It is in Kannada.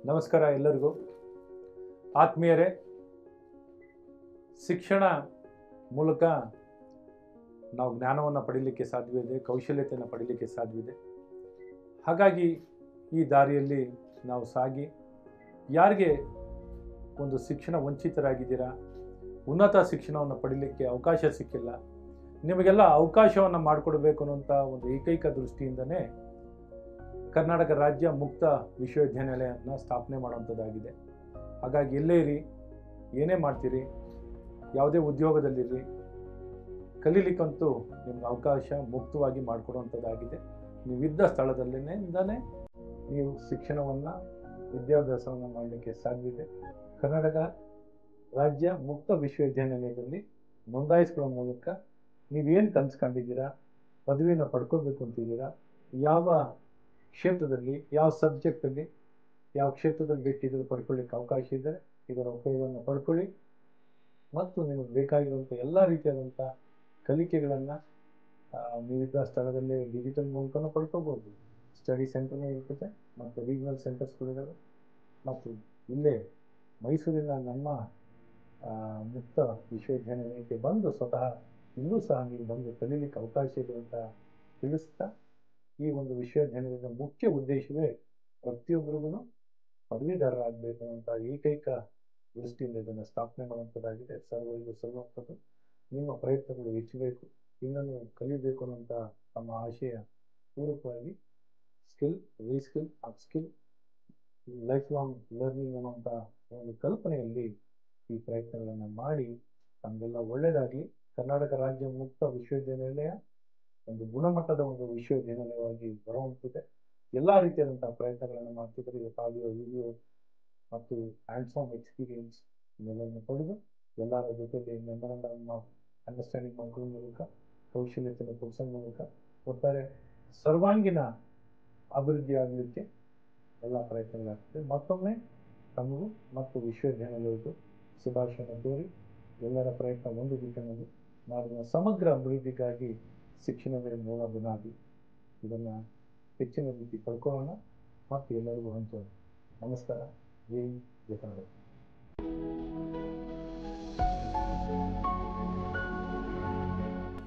ನಮಸ್ಕಾರ ಎಲ್ಲರಿಗೂ. ಆತ್ಮೀಯರೇ, ಶಿಕ್ಷಣ ಮೂಲಕ ನಾವು ಜ್ಞಾನವನ್ನು ಪಡೀಲಿಕ್ಕೆ ಸಾಧ್ಯವಿದೆ, ಕೌಶಲ್ಯತೆಯನ್ನು ಪಡೀಲಿಕ್ಕೆ ಸಾಧ್ಯವಿದೆ. ಹಾಗಾಗಿ ಈ ದಾರಿಯಲ್ಲಿ ನಾವು ಸಾಗಿ ಯಾರಿಗೆ ಒಂದು ಶಿಕ್ಷಣ ವಂಚಿತರಾಗಿದ್ದೀರಾ, ಉನ್ನತ ಶಿಕ್ಷಣವನ್ನು ಪಡೀಲಿಕ್ಕೆ ಅವಕಾಶ ಸಿಕ್ಕಿಲ್ಲ, ನಿಮಗೆಲ್ಲ ಅವಕಾಶವನ್ನು ಮಾಡಿಕೊಡ್ಬೇಕು ಅನ್ನೋಂಥ ಒಂದು ಏಕೈಕ ದೃಷ್ಟಿಯಿಂದನೇ ಕರ್ನಾಟಕ ರಾಜ್ಯ ಮುಕ್ತ ವಿಶ್ವವಿದ್ಯಾನಿಲಯವನ್ನು ಸ್ಥಾಪನೆ ಮಾಡುವಂಥದ್ದಾಗಿದೆ. ಹಾಗಾಗಿ ಎಲ್ಲೇ ಇರಿ, ಏನೇ ಮಾಡ್ತೀರಿ, ಯಾವುದೇ ಉದ್ಯೋಗದಲ್ಲಿರಿ, ಕಲೀಲಿಕ್ಕಂತೂ ನಿಮ್ಗೆ ಅವಕಾಶ ಮುಕ್ತವಾಗಿ ಮಾಡಿಕೊಡುವಂಥದ್ದಾಗಿದೆ. ನೀವಿದ್ದ ಸ್ಥಳದಲ್ಲಿಂದನೇ ನೀವು ಶಿಕ್ಷಣವನ್ನು, ವಿದ್ಯಾಭ್ಯಾಸವನ್ನು ಮಾಡಲಿಕ್ಕೆ ಸಾಧ್ಯವಿದೆ. ಕರ್ನಾಟಕ ರಾಜ್ಯ ಮುಕ್ತ ವಿಶ್ವವಿದ್ಯಾನಿಲಯದಲ್ಲಿ ನೋಂದಾಯಿಸ್ಕೊಳ್ಳೋ ಮೂಲಕ ನೀವೇನು ಕನ್ಸ್ಕೊಂಡಿದ್ದೀರಾ, ಪದವಿನ ಪಡ್ಕೋಬೇಕು ಅಂತಿದ್ದೀರಾ, ಯಾವ ಕ್ಷೇತ್ರದಲ್ಲಿ, ಯಾವ ಸಬ್ಜೆಕ್ಟಲ್ಲಿ, ಯಾವ ಕ್ಷೇತ್ರದಲ್ಲಿ ಬೇಕಿದ್ರೂ ಪಡ್ಕೊಳ್ಳಿಕ್ಕೆ ಅವಕಾಶ ಇದೆ. ಇದರ ಉಪಯೋಗವನ್ನು ಪಡ್ಕೊಳ್ಳಿ ಮತ್ತು ನಿಮಗೆ ಬೇಕಾಗಿರುವಂಥ ಎಲ್ಲ ರೀತಿಯಾದಂಥ ಕಲಿಕೆಗಳನ್ನು ನೀವಿದ್ದ ಸ್ಥಳದಲ್ಲೇ ಡಿಜಿಟಲ್ ಮೂಲಕನೂ ಪಡ್ಕೋಬೋದು. ಸ್ಟಡಿ ಸೆಂಟರ್ನೂ ಇರ್ತದೆ ಮತ್ತು ರೀಜನಲ್ ಸೆಂಟರ್ಸ್ಗಳಿದ್ದಾವೆ. ಮತ್ತು ಇಲ್ಲೇ ಮೈಸೂರಿನ ನಮ್ಮ ಮುಕ್ತ ವಿಶ್ವವಿದ್ಯಾನಿಲಯಕ್ಕೆ ಬಂದು ಸ್ವತಃ ಇನ್ನೂ ಸಹ ನೀವು ಬಂದು ಕಲೀಲಿಕ್ಕೆ ಅವಕಾಶ ಇದೆ ಅಂತ ತಿಳಿಸ್ತಾ, ಈ ಒಂದು ವಿಶ್ವವಿದ್ಯಾನಿಲಯದ ಮುಖ್ಯ ಉದ್ದೇಶವೇ ಪ್ರತಿಯೊಬ್ಬರಿಗೂ ಪದವೀಧರರಾಗಬೇಕು ಅನ್ನುವಂಥ ಏಕೈಕ ದೃಷ್ಟಿಯಿಂದ ಇದನ್ನು ಸ್ಥಾಪನೆ ಮಾಡುವಂಥದ್ದಾಗಿದೆ. ಸರ್ವರಿಗೂ ಸಲ್ಲುವಂಥದ್ದು. ನಿಮ್ಮ ಪ್ರಯತ್ನಗಳು ಹೆಚ್ಚಬೇಕು, ಇನ್ನೂ ಕಲಿಬೇಕು ಅನ್ನುವಂಥ ನಮ್ಮ ಆಶಯ ಪೂರಕವಾಗಿ skill, ರೀಸ್ಕಿಲ್, upskill, life long learning ಅನ್ನುವಂಥ ಒಂದು ಕಲ್ಪನೆಯಲ್ಲಿ ಈ ಪ್ರಯತ್ನಗಳನ್ನು ಮಾಡಿ ನಮಗೆಲ್ಲ ಒಳ್ಳೆಯದಾಗಲಿ. ಕರ್ನಾಟಕ ರಾಜ್ಯ ಮುಕ್ತ ವಿಶ್ವವಿದ್ಯಾನಿಲಯ ಒಂದು ಗುಣಮಟ್ಟದ ಒಂದು ವಿಶ್ವವಿದ್ಯಾನಿಲಯವಾಗಿ ಬರುವಂತಿದೆ. ಎಲ್ಲ ರೀತಿಯಾದಂತಹ ಪ್ರಯತ್ನಗಳನ್ನು ಮಾಡ್ತಿದ್ದಾರೆ. ಇವತ್ತು ಆಡಿಯೋ, ವಿಡಿಯೋ ಮತ್ತು ಹ್ಯಾಂಡ್ಸ್ ಆನ್ ಎಕ್ಸ್ಪೀರಿಯನ್ಸ್ ಇವೆಲ್ಲವನ್ನು ಪಡೆದು ಎಲ್ಲರ ಜೊತೆಯಲ್ಲಿ ಮೆಮೊರಂಡಮ್ ಆಫ್ ಅಂಡರ್ಸ್ಟ್ಯಾಂಡಿಂಗ್ ಮಾಡುವ ಮೂಲಕ, ಕೌಶಲ್ಯತೆಯನ್ನು ಕೊಡಿಸೋ ಮೂಲಕ ಒಟ್ಟಾರೆ ಸರ್ವಾಂಗೀಣ ಅಭಿವೃದ್ಧಿ ಆಗಲಿಕ್ಕೆ ಎಲ್ಲ ಪ್ರಯತ್ನಗಳಾಗ್ತದೆ. ಮತ್ತೊಮ್ಮೆ ತಮಗೂ ಮತ್ತು ವಿಶ್ವವಿದ್ಯಾನಿಲಯಕ್ಕೂ ಶುಭಾಶಯ ಕೋರಿ, ಎಲ್ಲರ ಪ್ರಯತ್ನ ಒಂದು ದಿಕ್ಕಿನಲ್ಲಿ ನಾಡಿನ ಸಮಗ್ರ ಅಭಿವೃದ್ಧಿಗಾಗಿ ಶಿಕ್ಷಣವೇ ಮೂಲ ಬುನಾದಿ. ಇದನ್ನು ಹೆಚ್ಚಿನ ರೀತಿ ಪಡ್ಕೊಳ್ಳೋಣ ಮತ್ತು ಎಲ್ಲರಿಗೂ ಹಂಚೋಣ. ನಮಸ್ಕಾರ. ಜೈ ಕನ್ನಡ.